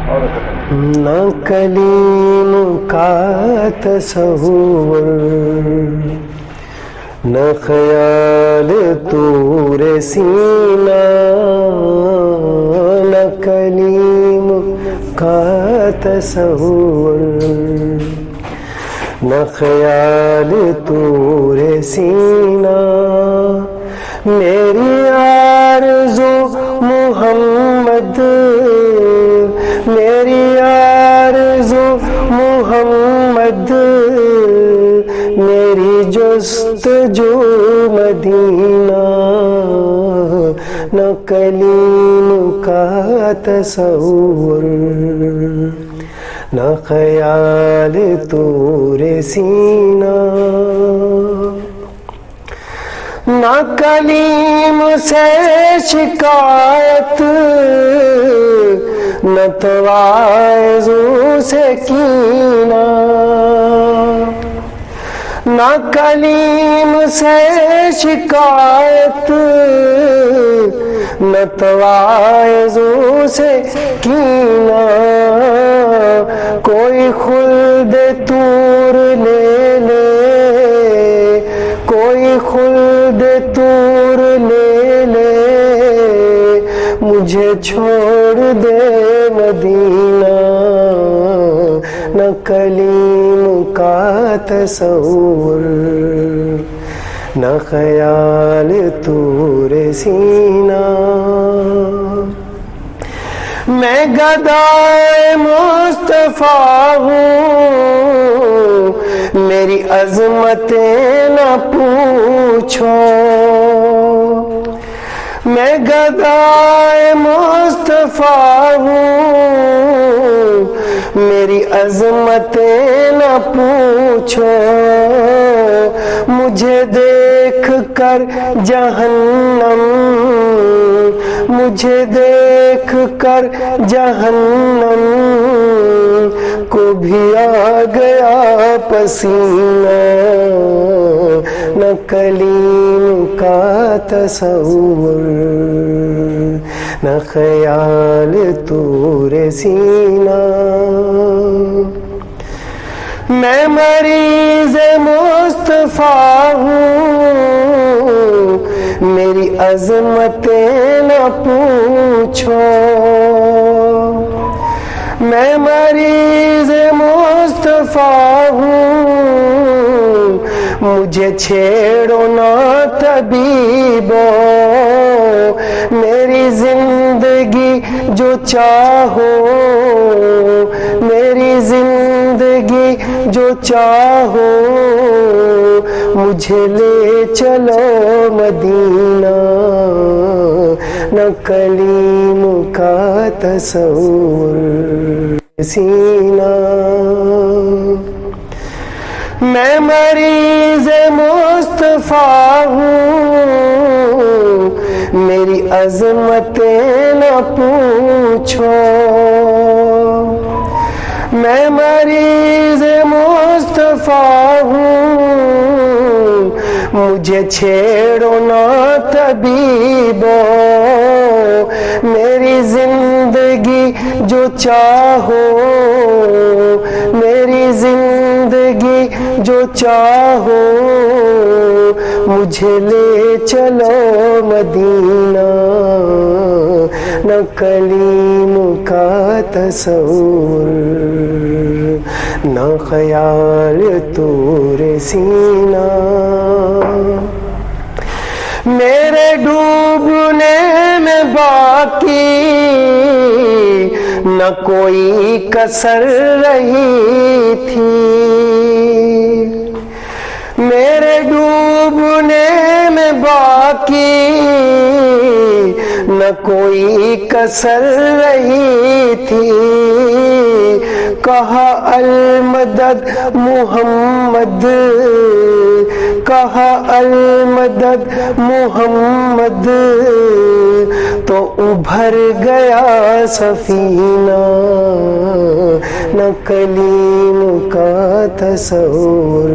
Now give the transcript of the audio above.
نہ کلیم کا تصور، نہ خیال طور سینہ، نہ کلیم کا تصور، نہ خیال طور سینہ، میری آرزو محمد، میری آرزو محمد، میری جستجو مدینہ، نہ کلیم کا تصور، نہ خیال طور سینہ، نہ کلیم سے شکایت، نہ تواضع سے کینہ، نہ کلیم سے شکایت، نہ تواضع سے کینہ، کوئی خلد طور لے لے، کوئی خلد طور لے لے، مجھے چھوڑ دے مدینہ، نہ کلیم کا تصور، نہ خیال طور سینہ، میں گدائے مصطفیٰ ہوں، میری عظمتیں نہ پوچھو، میں گدائے مصطفیٰ ہوں، میری عظمتیں نہ پوچھو، مجھے دیکھ کر جہنم، مجھے دیکھ کر جہنم کو بھی آ گیا پسینہ، نہ کلیم کا تصور، نہ خیال طور سینہ، میں مریض مصطفیٰ ہوں، میری عظمتیں نہ پوچھو، میں مریض مصطفیٰ ہوں، مجھے چھیڑو نہ طبیبو، میری زندگی جو چاہو، میری زندگی جو چاہو، مجھے لے چلو مدینہ، نہ کلیم کا تصور سینہ، میں مریض مصطفیٰ ہوں، میری عظمتیں نہ پوچھو، میں مریض مصطفیٰ ہوں، مجھے چھیڑو نہ طبیبو، میری زندگی جو چاہو، میری زندگی جو چاہو، مجھے لے چلو مدینہ، نہ کلیم کا تصور، نہ خیال طور سینہ، میرے ڈوبنے میں باقی نہ کوئی کسر رہی تھی، میرے ڈوبنے میں باقی نہ کوئی کسر رہی تھی، کہا المدد محمد، کہا المدد محمد، تو ابھر گیا سفینہ، نہ کلیم کا تصور۔